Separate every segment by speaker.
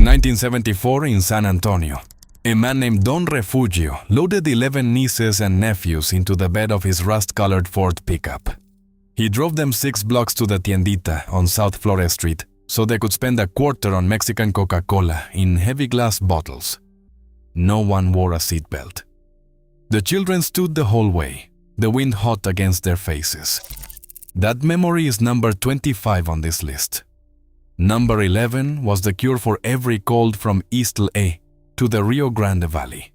Speaker 1: In 1974 in San Antonio, a man named Don Refugio loaded 11 nieces and nephews into the bed of his rust-colored Ford pickup. He drove them 6 blocks to the tiendita on South Flores Street so they could spend a quarter on Mexican Coca-Cola in heavy glass bottles. No one wore a seatbelt. The children stood the whole way, the wind hot against their faces. That memory is number 25 on this list. Number 11 was the cure for every cold from East LA to the Rio Grande Valley.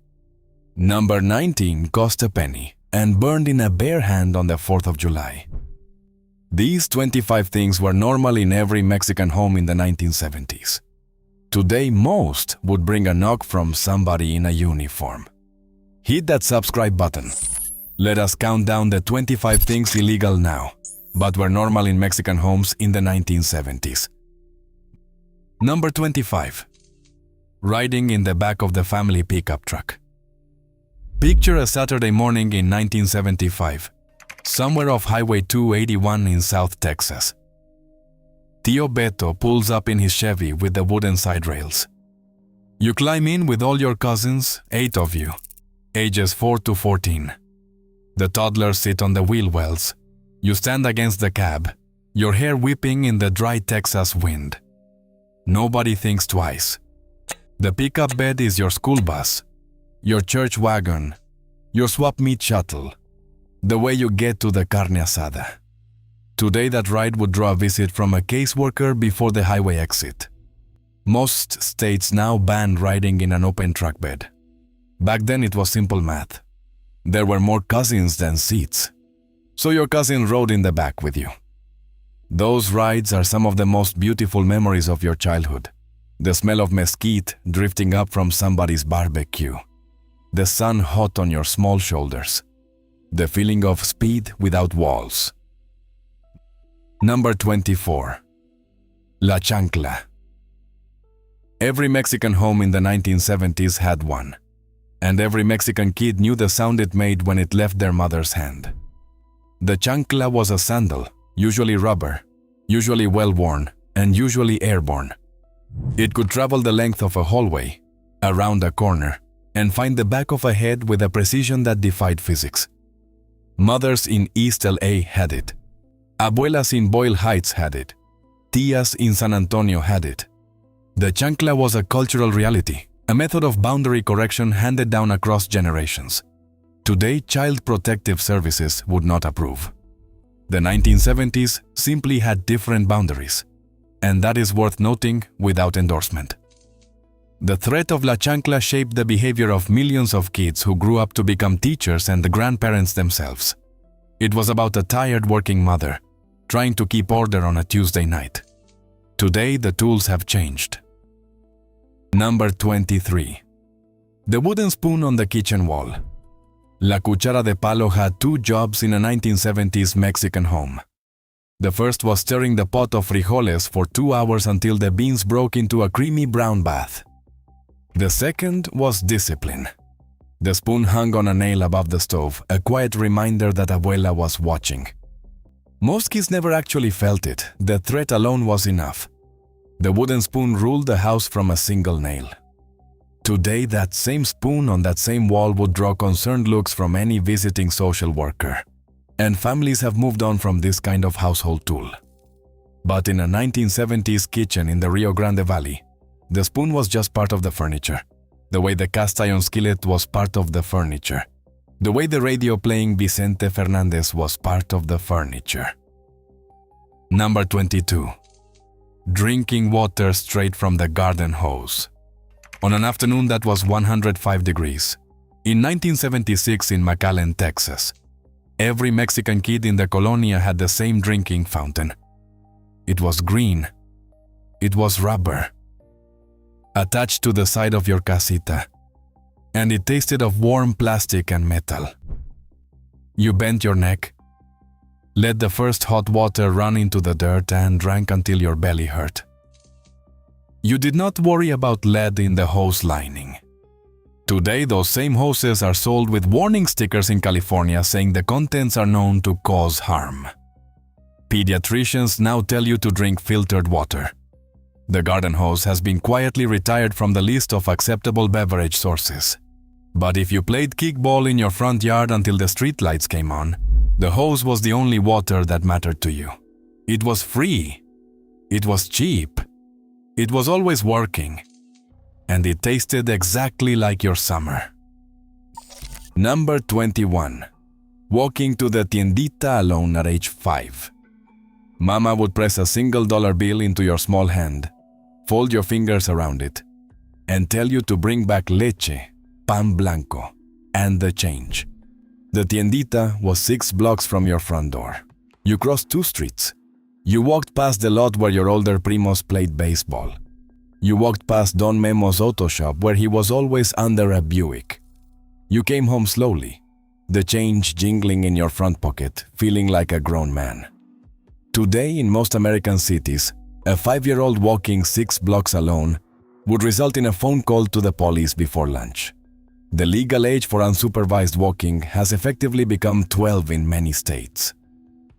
Speaker 1: Number 19 cost a penny and burned in a bare hand on the 4th of July. These 25 things were normal in every Mexican home in the 1970s. Today, most would bring a knock from somebody in a uniform. Hit that subscribe button. Let us count down the 25 things illegal now, but were normal in Mexican homes in the 1970s. Number 25. Riding in the back of the family pickup truck. Picture a Saturday morning in 1975, somewhere off Highway 281 in South Texas. Tío Beto pulls up in his Chevy with the wooden side rails. You climb in with all your cousins, 8 of you, ages 4 to 14. The toddlers sit on the wheel wells. You stand against the cab, your hair whipping in the dry Texas wind. Nobody thinks twice. The pickup bed is your school bus, your church wagon, your swap meet shuttle, the way you get to the carne asada. Today that ride would draw a visit from a caseworker before the highway exit. Most states now ban riding in an open truck bed. Back then it was simple math. There were more cousins than seats, so your cousin rode in the back with you. Those rides are some of the most beautiful memories of your childhood. The smell of mesquite drifting up from somebody's barbecue. The sun hot on your small shoulders. The feeling of speed without walls. Number 24. La chancla. Every Mexican home in the 1970s had one, and every Mexican kid knew the sound it made when it left their mother's hand. The chancla was a sandal, usually rubber, usually well-worn, and usually airborne. It could travel the length of a hallway, around a corner, and find the back of a head with a precision that defied physics. Mothers in East LA had it. Abuelas in Boyle Heights had it. Tias in San Antonio had it. The chancla was a cultural reality, a method of boundary correction handed down across generations. Today, Child Protective Services would not approve. The 1970s simply had different boundaries, and that is worth noting without endorsement. The threat of La Chancla shaped the behavior of millions of kids who grew up to become teachers and the grandparents themselves. It was about a tired working mother trying to keep order on a Tuesday night. Today, the tools have changed. Number 23. The wooden spoon on the kitchen wall. La cuchara de palo had 2 jobs in a 1970s Mexican home. The first was stirring the pot of frijoles for 2 hours until the beans broke into a creamy brown bath. The second was discipline. The spoon hung on a nail above the stove, a quiet reminder that abuela was watching. Most kids never actually felt it. The threat alone was enough. The wooden spoon ruled the house from a single nail. Today, that same spoon on that same wall would draw concerned looks from any visiting social worker. And families have moved on from this kind of household tool. But in a 1970s kitchen in the Rio Grande Valley, the spoon was just part of the furniture. The way the cast iron skillet was part of the furniture. The way the radio playing Vicente Fernandez was part of the furniture. Number 22. Drinking water straight from the garden hose. On an afternoon that was 105 degrees, in 1976 in McAllen, Texas, every Mexican kid in the colonia had the same drinking fountain. It was green. It was rubber, attached to the side of your casita, and it tasted of warm plastic and metal. You bent your neck, let the first hot water run into the dirt and drank until your belly hurt. You did not worry about lead in the hose lining. Today, those same hoses are sold with warning stickers in California saying the contents are known to cause harm. Pediatricians now tell you to drink filtered water. The garden hose has been quietly retired from the list of acceptable beverage sources. But if you played kickball in your front yard until the streetlights came on, the hose was the only water that mattered to you. It was free. It was cheap. It was always working. And it tasted exactly like your summer. Number 21. Walking to the tiendita alone at age 5. Mama would press a single dollar bill into your small hand, fold your fingers around it, and tell you to bring back leche, pan blanco, and the change. The tiendita was 6 blocks from your front door. You crossed 2 streets. You walked past the lot where your older primos played baseball. You walked past Don Memo's auto shop where he was always under a Buick. You came home slowly, the change jingling in your front pocket, feeling like a grown man. Today, in most American cities, a 5-year-old walking 6 blocks alone would result in a phone call to the police before lunch. The legal age for unsupervised walking has effectively become 12 in many states.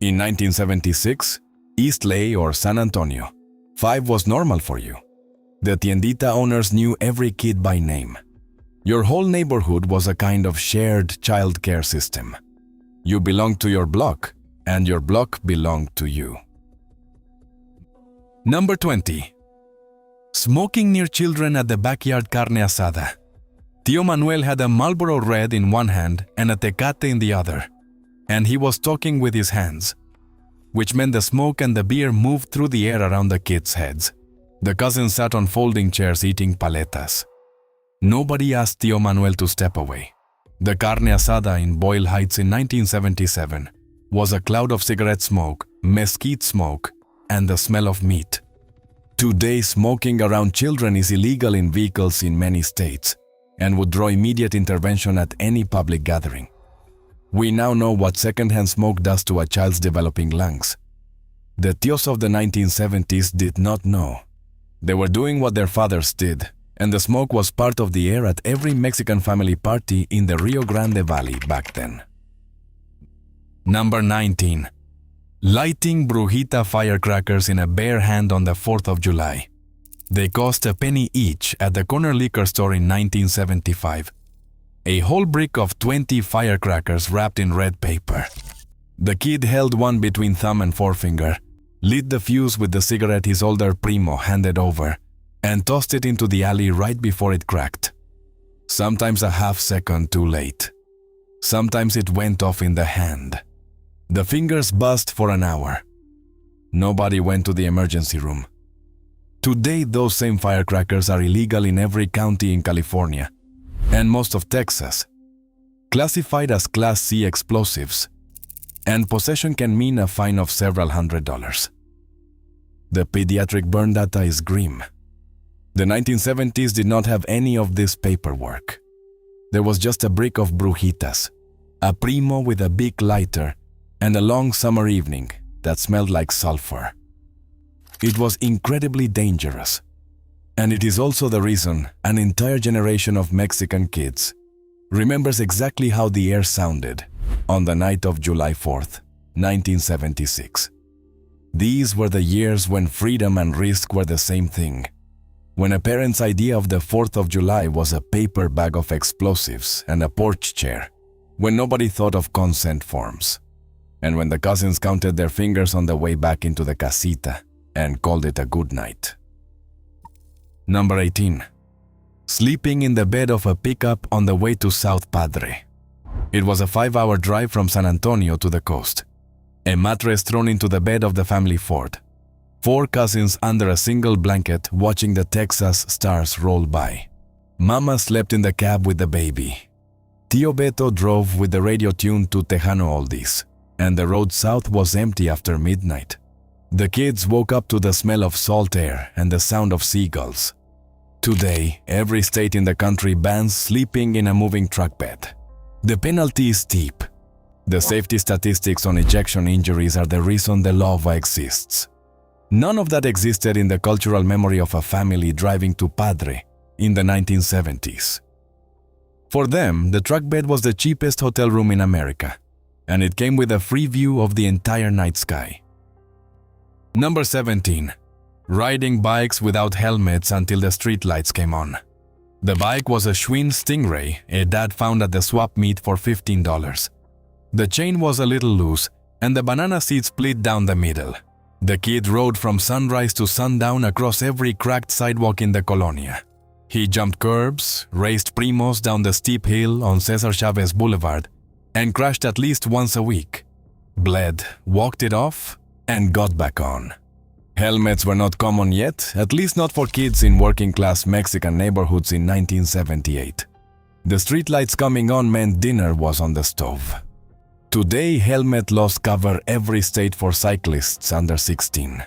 Speaker 1: In 1976, East Lay or San Antonio, 5 was normal for you. The tiendita owners knew every kid by name. Your whole neighborhood was a kind of shared child care system. You belonged to your block, and your block belonged to you. Number 20. Smoking near children at the backyard carne asada. Tío Manuel had a Marlboro Red in one hand and a Tecate in the other, and he was talking with his hands, which meant the smoke and the beer moved through the air around the kids' heads. The cousins sat on folding chairs eating paletas. Nobody asked Tío Manuel to step away. The carne asada in Boyle Heights in 1977 was a cloud of cigarette smoke, mesquite smoke, and the smell of meat. Today, smoking around children is illegal in vehicles in many states and would draw immediate intervention at any public gathering. We now know what secondhand smoke does to a child's developing lungs. The tíos of the 1970s did not know. They were doing what their fathers did, and the smoke was part of the air at every Mexican family party in the Rio Grande Valley back then. Number 19. Lighting brujita firecrackers in a bare hand on the 4th of July. They cost a penny each at the corner liquor store in 1975. A whole brick of 20 firecrackers wrapped in red paper. The kid held one between thumb and forefinger, lit the fuse with the cigarette his older primo handed over, and tossed it into the alley right before it cracked. Sometimes a half second too late. Sometimes it went off in the hand. The fingers buzzed for an hour. Nobody went to the emergency room. Today, those same firecrackers are illegal in every county in California and most of Texas, classified as Class C explosives, and possession can mean a fine of several $100s. The pediatric burn data is grim. The 1970s did not have any of this paperwork. There was just a brick of brujitas, a primo with a big lighter, and a long summer evening that smelled like sulfur. It was incredibly dangerous, and it is also the reason an entire generation of Mexican kids remembers exactly how the air sounded on the night of July 4th, 1976. These were the years when freedom and risk were the same thing, when a parent's idea of the 4th of July was a paper bag of explosives and a porch chair, when nobody thought of consent forms, and when the cousins counted their fingers on the way back into the casita and called it a good night. Number 18. Sleeping in the bed of a pickup on the way to South Padre. It was a 5-hour drive from San Antonio to the coast. A mattress thrown into the bed of the family Ford. 4 cousins under a single blanket watching the Texas stars roll by. Mama slept in the cab with the baby. Tío Beto drove with the radio tuned to Tejano oldies, and the road south was empty after midnight. The kids woke up to the smell of salt air and the sound of seagulls. Today, every state in the country bans sleeping in a moving truck bed. The penalty is steep. The safety statistics on ejection injuries are the reason the law exists. None of that existed in the cultural memory of a family driving to Padre in the 1970s. For them, the truck bed was the cheapest hotel room in America, and it came with a free view of the entire night sky. Number 17. riding bikes without helmets until the streetlights came on. The bike was a Schwinn Stingray a dad found at the swap meet for $15. The chain was a little loose and the banana seat split down the middle. The kid rode from sunrise to sundown across every cracked sidewalk in the colonia. He jumped curbs, raced primos down the steep hill on Cesar Chavez Boulevard, and crashed at least once a week. Bled, walked it off, and got back on. Helmets were not common yet, at least not for kids in working-class Mexican neighborhoods in 1978. The streetlights coming on meant dinner was on the stove. Today, helmet laws cover every state for cyclists under 16.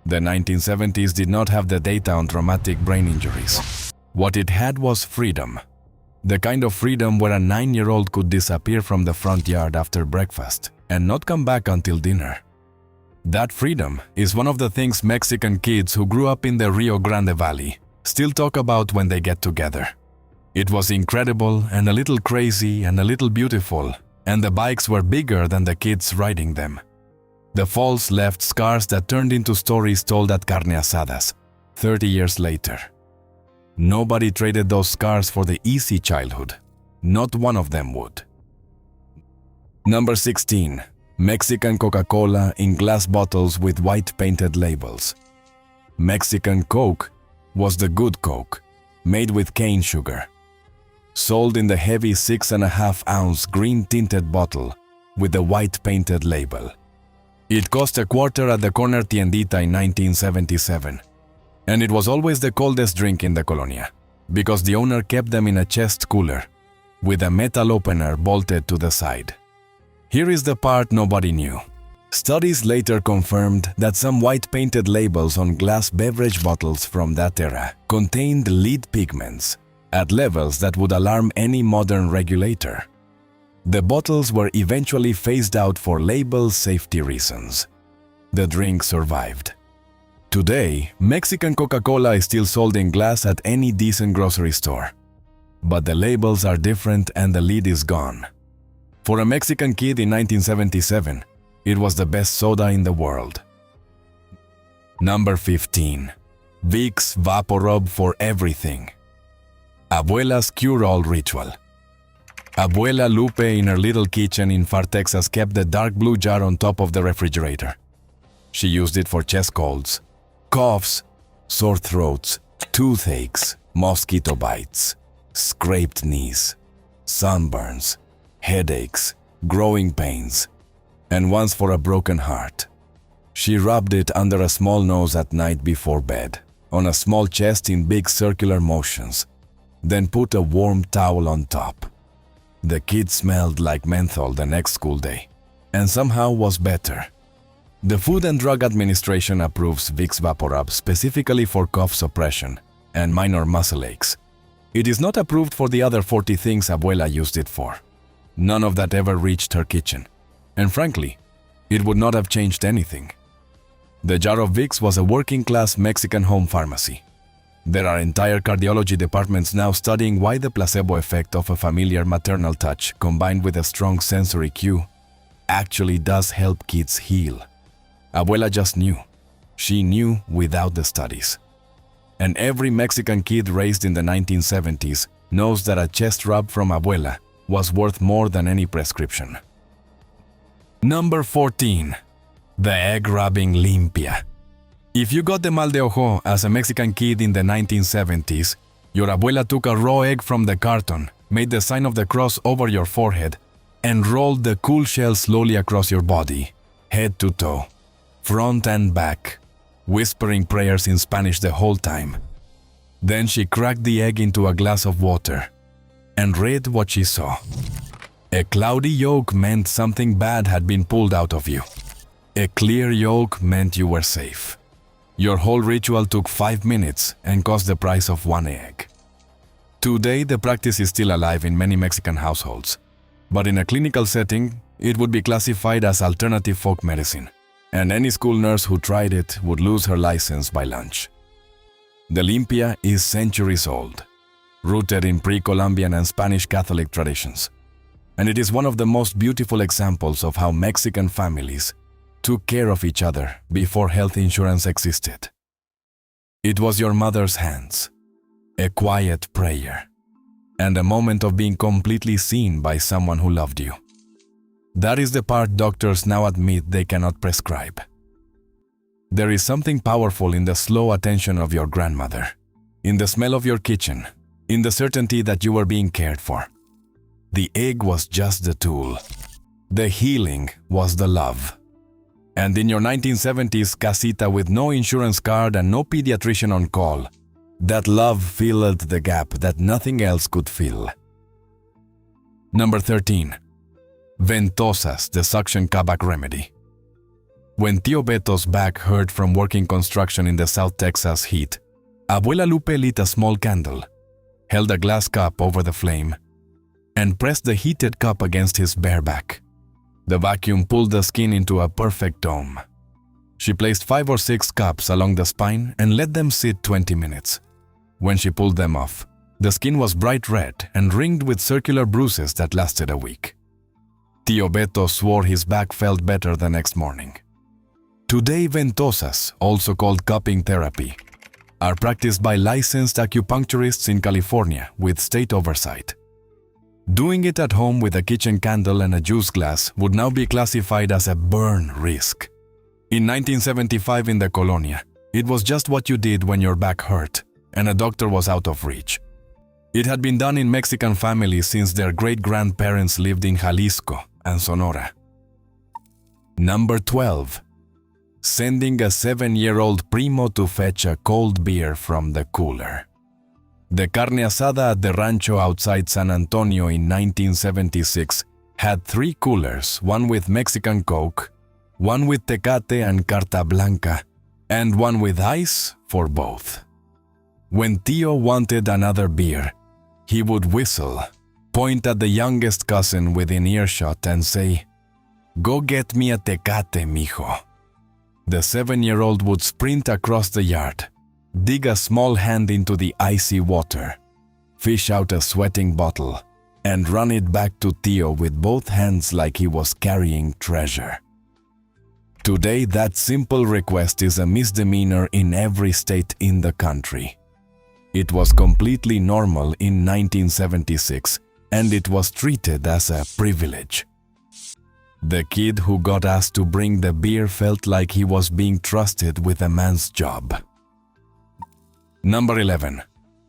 Speaker 1: The 1970s did not have the data on traumatic brain injuries. What it had was freedom. The kind of freedom where a 9-year-old could disappear from the front yard after breakfast and not come back until dinner. That freedom is one of the things Mexican kids who grew up in the Rio Grande Valley still talk about when they get together. It was incredible and a little crazy and a little beautiful, and the bikes were bigger than the kids riding them. The falls left scars that turned into stories told at carne asadas 30 years later. Nobody traded those scars for the easy childhood. Not one of them would. Number 16. Mexican Coca-Cola in glass bottles with white painted labels. Mexican Coke was the good Coke, made with cane sugar. Sold in the heavy 6.5-ounce green-tinted bottle with the white painted label. It cost $0.25 at the corner tiendita in 1977. And it was always the coldest drink in the colonia, because the owner kept them in a chest cooler, with a metal opener bolted to the side. Here is the part nobody knew. Studies later confirmed that some white-painted labels on glass beverage bottles from that era contained lead pigments at levels that would alarm any modern regulator. The bottles were eventually phased out for label safety reasons. The drink survived. Today, Mexican Coca-Cola is still sold in glass at any decent grocery store. But the labels are different and the lid is gone. For a Mexican kid in 1977, it was the best soda in the world. Number 15. Vicks VapoRub for everything. Abuela's cure-all ritual. Abuela Lupe in her little kitchen in Pharr, Texas kept the dark blue jar on top of the refrigerator. She used it for chest colds, coughs, sore throats, toothaches, mosquito bites, scraped knees, sunburns, headaches, growing pains, and once for a broken heart. She rubbed it under a small nose at night before bed, on a small chest in big circular motions, then put a warm towel on top. The kid smelled like menthol the next school day, and somehow was better. The Food and Drug Administration approves Vicks VapoRub specifically for cough suppression and minor muscle aches. It is not approved for the other 40 things Abuela used it for. None of that ever reached her kitchen, and frankly, it would not have changed anything. The jar of Vicks was a working-class Mexican home pharmacy. There are entire cardiology departments now studying why the placebo effect of a familiar maternal touch combined with a strong sensory cue actually does help kids heal. Abuela just knew. She knew without the studies. And every Mexican kid raised in the 1970s knows that a chest rub from Abuela was worth more than any prescription. Number 14. The egg-rubbing limpia. If you got the mal de ojo as a Mexican kid in the 1970s, your abuela took a raw egg from the carton, made the sign of the cross over your forehead, and rolled the cool shell slowly across your body, head to toe, front and back, whispering prayers in Spanish the whole time. Then she cracked the egg into a glass of water and read what she saw. A cloudy yolk meant something bad had been pulled out of you. A clear yolk meant you were safe. Your whole ritual took 5 minutes and cost the price of 1 egg. Today, the practice is still alive in many Mexican households, but in a clinical setting, it would be classified as alternative folk medicine, and any school nurse who tried it would lose her license by lunch. The limpia is centuries old, rooted in pre-Columbian and Spanish Catholic traditions, and it is one of the most beautiful examples of how Mexican families took care of each other before health insurance existed. It was your mother's hands, a quiet prayer, and a moment of being completely seen by someone who loved you. That is the part doctors now admit they cannot prescribe. There is something powerful in the slow attention of your grandmother, in the smell of your kitchen, in the certainty that you were being cared for. The egg was just the tool. The healing was the love. And in your 1970s casita with no insurance card and no pediatrician on call, that love filled the gap that nothing else could fill. Number 13. Ventosas, the suction cabac remedy. When Tío Beto's back hurt from working construction in the South Texas heat, Abuela Lupe lit a small candle, held a glass cup over the flame, and pressed the heated cup against his bare back. The vacuum pulled the skin into a perfect dome. She placed 5 or 6 cups along the spine and let them sit 20 minutes. When she pulled them off, the skin was bright red and ringed with circular bruises that lasted a week. Tío Beto swore his back felt better the next morning. Today, ventosas, also called cupping therapy, are practiced by licensed acupuncturists in California with state oversight. Doing it at home with a kitchen candle and a juice glass would now be classified as a burn risk. In 1975 in the colonia, it was just what you did when your back hurt and a doctor was out of reach. It had been done in Mexican families since their great-grandparents lived in Jalisco and Sonora. Number 12. Sending a 7-year-old primo to fetch a cold beer from the cooler. The carne asada at the rancho outside San Antonio in 1976 had 3 coolers, one with Mexican Coke, one with Tecate and Carta Blanca, and one with ice for both. When Tío wanted another beer, he would whistle, point at the youngest cousin within earshot and say, "Go get me a Tecate, mijo." The 7-year-old would sprint across the yard, dig a small hand into the icy water, fish out a sweating bottle, and run it back to Tío with both hands like he was carrying treasure. Today, that simple request is a misdemeanor in every state in the country. It was completely normal in 1976, and it was treated as a privilege. The kid who got asked to bring the beer felt like he was being trusted with a man's job. Number 11.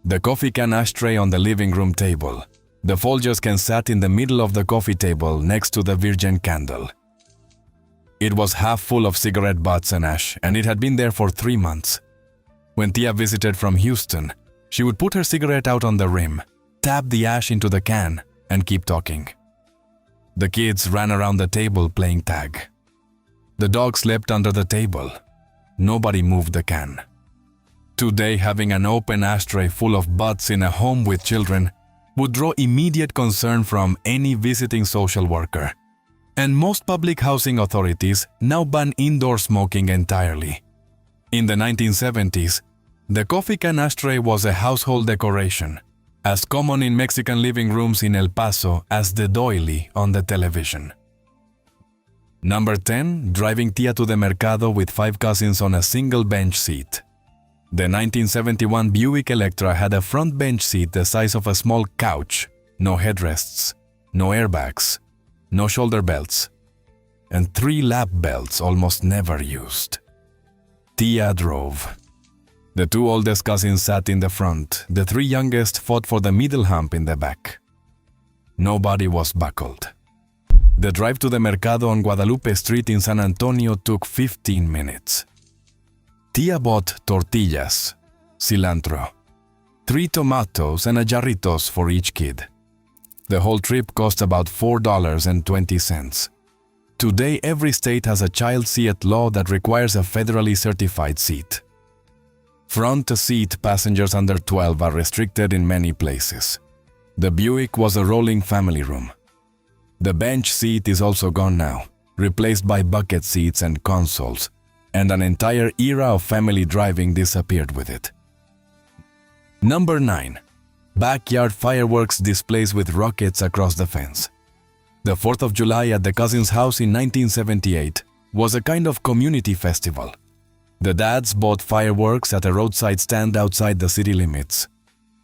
Speaker 1: The coffee can ashtray on the living room table. The Folgers can sat in the middle of the coffee table next to the Virgen candle. It was half full of cigarette butts and ash, and it had been there for 3 months. When Tia visited from Houston, she would put her cigarette out on the rim, tap the ash into the can, and keep talking. The kids ran around the table playing tag. The dog slept under the table. Nobody moved the can. Today, having an open ashtray full of butts in a home with children would draw immediate concern from any visiting social worker. And most public housing authorities now ban indoor smoking entirely. In the 1970s, the coffee can ashtray was a household decoration, as common in Mexican living rooms in El Paso as the doily on the television. Number 10. Driving Tia to the mercado with 5 cousins on a single bench seat. The 1971 Buick Electra had a front bench seat the size of a small couch, no headrests, no airbags, no shoulder belts, and 3 lap belts almost never used. Tia drove. The 2 oldest cousins sat in the front. The 3 youngest fought for the middle hump in the back. Nobody was buckled. The drive to the mercado on Guadalupe Street in San Antonio took 15 minutes. Tia bought tortillas, cilantro, 3 tomatoes, and a jarritos for each kid. The whole trip cost about $4.20. Today, every state has a child seat law that requires a federally certified seat. Front seat passengers under 12 are restricted in many places. The Buick was a rolling family room. The bench seat is also gone now, replaced by bucket seats and consoles, and an entire era of family driving disappeared with it. Number 9. Backyard fireworks displays with rockets across the fence. The 4th of July at the cousin's house in 1978 was a kind of community festival. The dads bought fireworks at a roadside stand outside the city limits,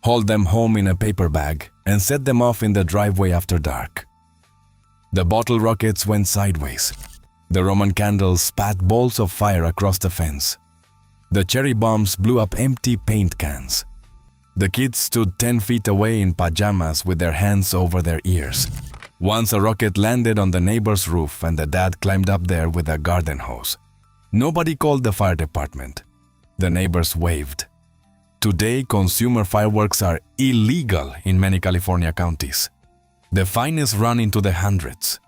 Speaker 1: hauled them home in a paper bag, and set them off in the driveway after dark. The bottle rockets went sideways. The Roman candles spat balls of fire across the fence. The cherry bombs blew up empty paint cans. The kids stood 10 feet away in pajamas with their hands over their ears. Once a rocket landed on the neighbor's roof and the dad climbed up there with a garden hose. Nobody called the fire department. The neighbors waved. Today, consumer fireworks are illegal in many California counties. The fine is run into the hundreds.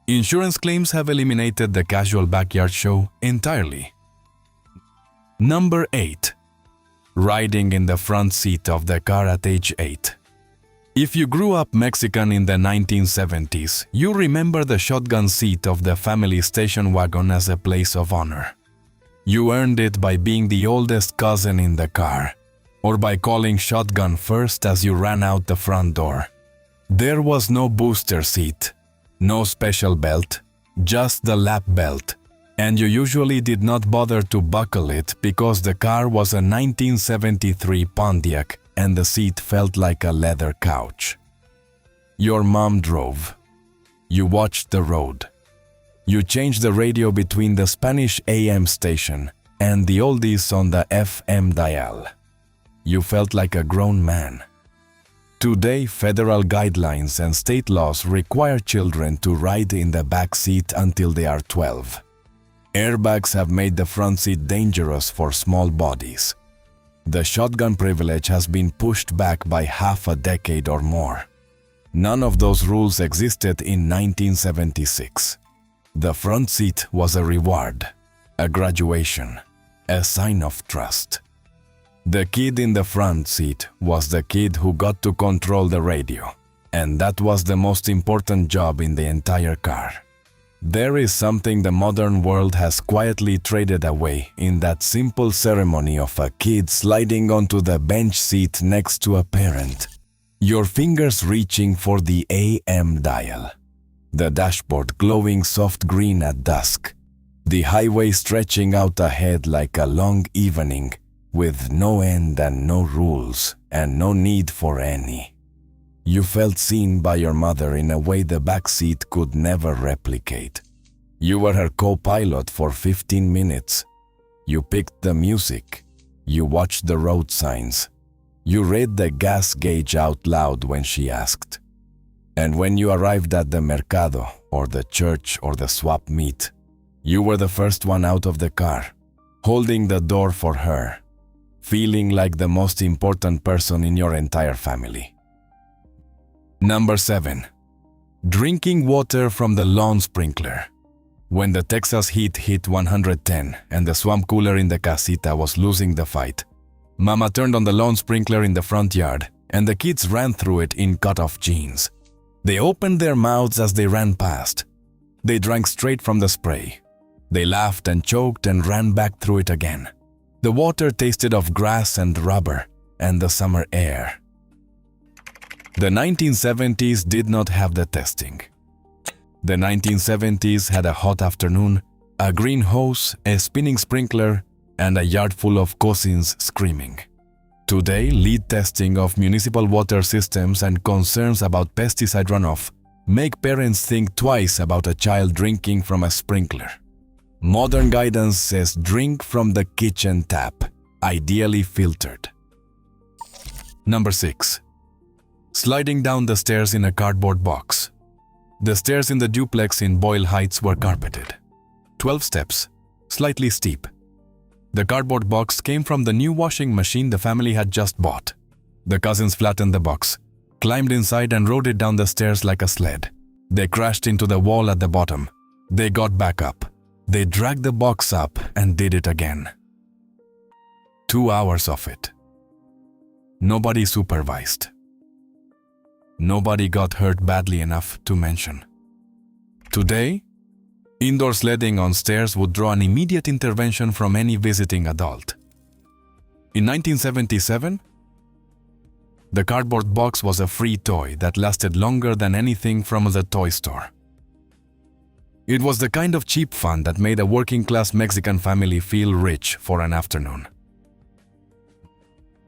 Speaker 1: Insurance claims have eliminated the casual backyard show entirely. Number 8. Riding in the front seat of the car at age 8. If you grew up Mexican in the 1970s, you remember the shotgun seat of the family station wagon as a place of honor. You earned it by being the oldest cousin in the car, or by calling shotgun first as you ran out the front door. There was no booster seat, no special belt, just the lap belt, and you usually did not bother to buckle it because the car was a 1973 Pontiac and the seat felt like a leather couch. Your mom drove. You watched the road. You changed the radio between the Spanish AM station and the oldies on the FM dial. You felt like a grown man. Today, federal guidelines and state laws require children to ride in the back seat until they are 12. Airbags have made the front seat dangerous for small bodies. The shotgun privilege has been pushed back by half a decade or more. None of those rules existed in 1976. The front seat was a reward, a graduation, a sign of trust. The kid in the front seat was the kid who got to control the radio, and that was the most important job in the entire car. There is something the modern world has quietly traded away in that simple ceremony of a kid sliding onto the bench seat next to a parent. Your fingers reaching for the AM dial. The dashboard glowing soft green at dusk. The highway stretching out ahead like a long evening with no end and no rules and no need for any. You felt seen by your mother in a way the back seat could never replicate. You were her co-pilot for 15 minutes. You picked the music. You watched the road signs. You read the gas gauge out loud when she asked. And when you arrived at the mercado or the church or the swap meet, you were the first one out of the car, holding the door for her, feeling like the most important person in your entire family. Number 7. Drinking water from the lawn sprinkler. When the Texas heat hit 110 and the swamp cooler in the casita was losing the fight, Mama turned on the lawn sprinkler in the front yard and the kids ran through it in cut-off jeans. They opened their mouths as they ran past. They drank straight from the spray. They laughed and choked and ran back through it again. The water tasted of grass and rubber and the summer air. The 1970s did not have the testing. The 1970s had a hot afternoon, a green hose, a spinning sprinkler, and a yard full of cousins screaming. Today, lead testing of municipal water systems and concerns about pesticide runoff make parents think twice about a child drinking from a sprinkler. Modern guidance says drink from the kitchen tap, ideally filtered. Number 6. Sliding down the stairs in a cardboard box. The stairs in the duplex in Boyle Heights were carpeted. 12 steps, slightly steep. The cardboard box came from the new washing machine the family had just bought. The cousins flattened the box, climbed inside and rode it down the stairs like a sled. They crashed into the wall at the bottom. They got back up. They dragged the box up and did it again. 2 hours of it. Nobody supervised. Nobody got hurt badly enough to mention. Today, indoor sledding on stairs would draw an immediate intervention from any visiting adult. In 1977, the cardboard box was a free toy that lasted longer than anything from the toy store. It was the kind of cheap fun that made a working-class Mexican family feel rich for an afternoon.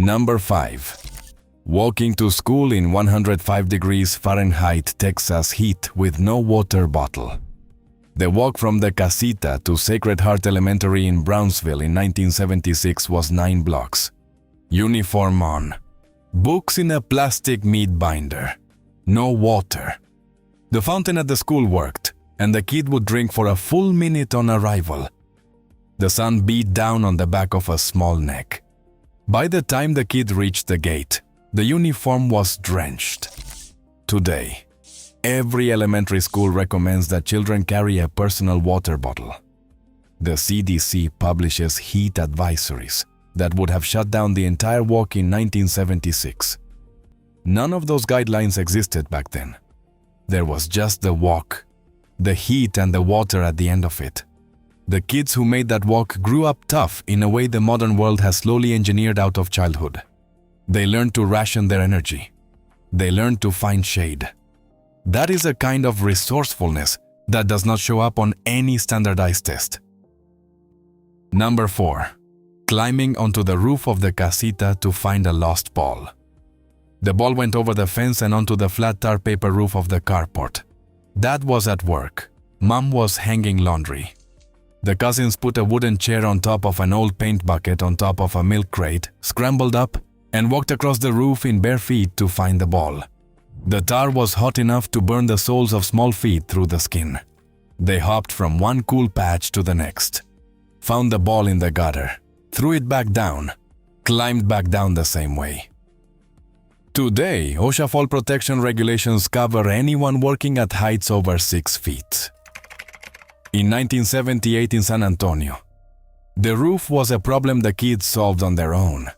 Speaker 1: Number 5. Walking to school in 105 degrees Fahrenheit Texas heat with no water bottle. The walk from the casita to Sacred Heart Elementary in Brownsville in 1976 was 9 blocks. Uniform on. Books in a plastic meat binder. No water. The fountain at the school worked, and the kid would drink for a full minute on arrival. The sun beat down on the back of a small neck. By the time the kid reached the gate, the uniform was drenched. Today, every elementary school recommends that children carry a personal water bottle. The CDC publishes heat advisories that would have shut down the entire walk in 1976. None of those guidelines existed back then. There was just the walk, the heat and the water at the end of it. The kids who made that walk grew up tough in a way the modern world has slowly engineered out of childhood. They learned to ration their energy. They learned to find shade. That is a kind of resourcefulness that does not show up on any standardized test. Number 4. Climbing onto the roof of the casita to find a lost ball. The ball went over the fence and onto the flat tar paper roof of the carport. Dad was at work. Mom was hanging laundry. The cousins put a wooden chair on top of an old paint bucket on top of a milk crate, scrambled up, and walked across the roof in bare feet to find the ball. The tar was hot enough to burn the soles of small feet through the skin. They hopped from one cool patch to the next, found the ball in the gutter, threw it back down, climbed back down the same way. Today, OSHA fall protection regulations cover anyone working at heights over 6 feet. In 1978 in San Antonio, the roof was a problem the kids solved on their own.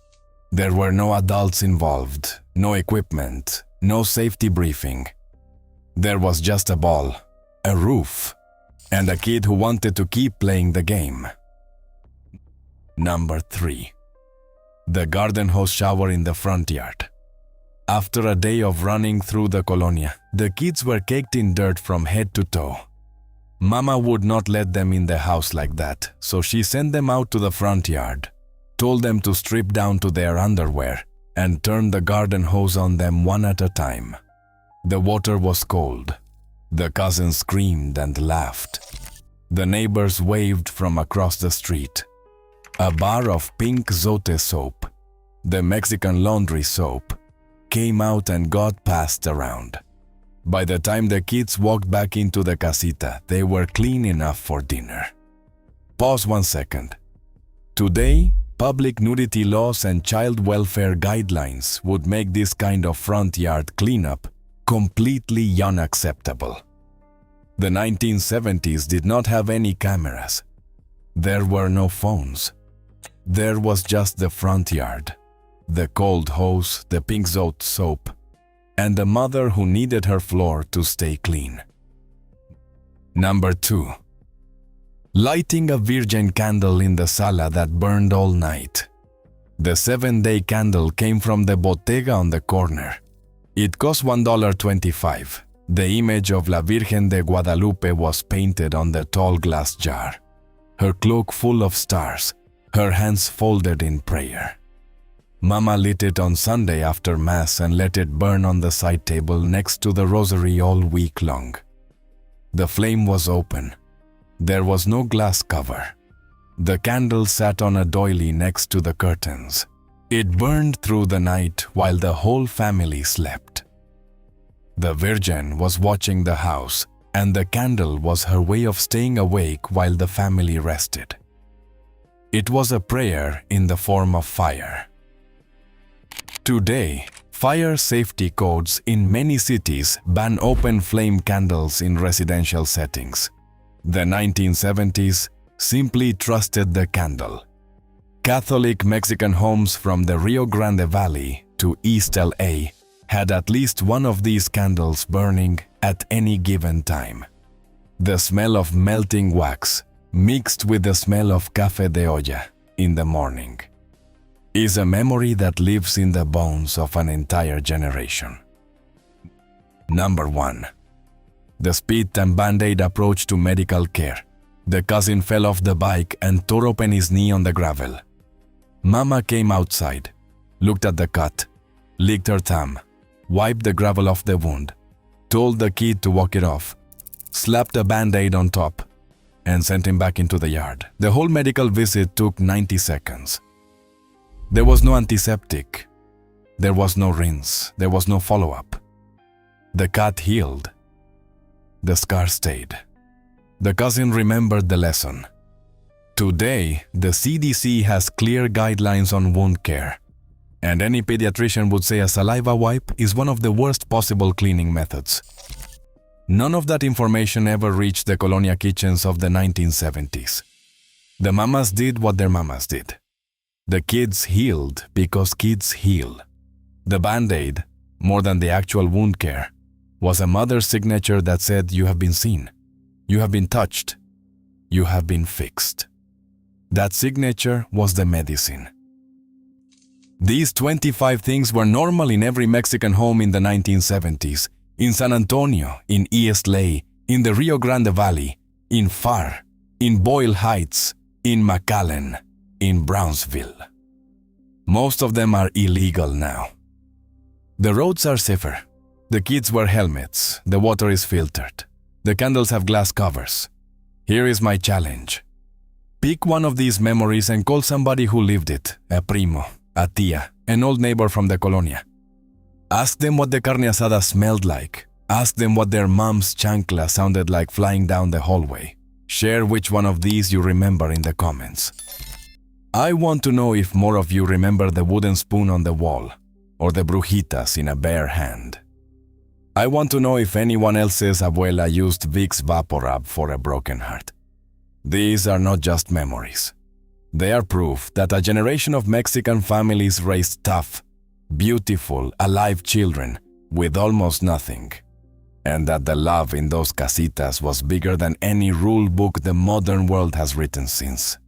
Speaker 1: There were no adults involved, no equipment, no safety briefing. There was just a ball, a roof, and a kid who wanted to keep playing the game. Number 3. The garden hose shower in the front yard. After a day of running through the colonia, the kids were caked in dirt from head to toe. Mama would not let them in the house like that, so she sent them out to the front yard, told them to strip down to their underwear, and turned the garden hose on them one at a time. The water was cold. The cousins screamed and laughed. The neighbors waved from across the street. A bar of pink Zote soap, the Mexican laundry soap, came out and got passed around. By the time the kids walked back into the casita, they were clean enough for dinner. Pause 1 second. Today, public nudity laws and child welfare guidelines would make this kind of front yard cleanup completely unacceptable. The 1970s did not have any cameras. There were no phones. There was just the front yard, the cold hose, the pink Zote soap, and a mother who needed her floor to stay clean. Number 2. Lighting a Virgen candle in the sala that burned all night. The 7-day candle came from the bodega on the corner. It cost $1.25. The image of La Virgen de Guadalupe was painted on the tall glass jar, her cloak full of stars, her hands folded in prayer. Mama lit it on Sunday after Mass and let it burn on the side table next to the rosary all week long. The flame was open. There was no glass cover. The candle sat on a doily next to the curtains. It burned through the night while the whole family slept. The Virgin was watching the house, and the candle was her way of staying awake while the family rested. It was a prayer in the form of fire. Today, fire safety codes in many cities ban open flame candles in residential settings. The 1970s simply trusted the candle. Catholic Mexican homes from the Rio Grande Valley to East LA had at least one of these candles burning at any given time. The smell of melting wax mixed with the smell of café de olla in the morning is a memory that lives in the bones of an entire generation. Number 1. The spit and band-aid approach to medical care. The cousin fell off the bike and tore open his knee on the gravel. Mama came outside, looked at the cut, licked her thumb, wiped the gravel off the wound, told the kid to walk it off, slapped a band-aid on top, and sent him back into the yard. The whole medical visit took 90 seconds. There was no antiseptic. There was no rinse. There was no follow-up. The cut healed. The scar stayed. The cousin remembered the lesson. Today, the CDC has clear guidelines on wound care, and any pediatrician would say a saliva wipe is one of the worst possible cleaning methods. None of that information ever reached the colonia kitchens of the 1970s. The mamas did what their mamas did. The kids healed because kids heal. The band-aid, more than the actual wound care, was a mother's signature that said you have been seen, you have been touched, you have been fixed. That signature was the medicine. These 25 things were normal in every Mexican home in the 1970s, in San Antonio, in East Lay, in the Rio Grande Valley, in Pharr, in Boyle Heights, in McAllen, in Brownsville. Most of them are illegal now. The roads are safer. The kids wear helmets. The water is filtered. The candles have glass covers. Here is my challenge. Pick one of these memories and call somebody who lived it, a primo, a tia, an old neighbor from the colonia. Ask them what the carne asada smelled like. Ask them what their mom's chancla sounded like flying down the hallway. Share which one of these you remember in the comments. I want to know if more of you remember the wooden spoon on the wall or the brujitas in a bare hand. I want to know if anyone else's abuela used Vicks VapoRub for a broken heart. These are not just memories. They are proof that a generation of Mexican families raised tough, beautiful, alive children with almost nothing, and that the love in those casitas was bigger than any rule book the modern world has written since.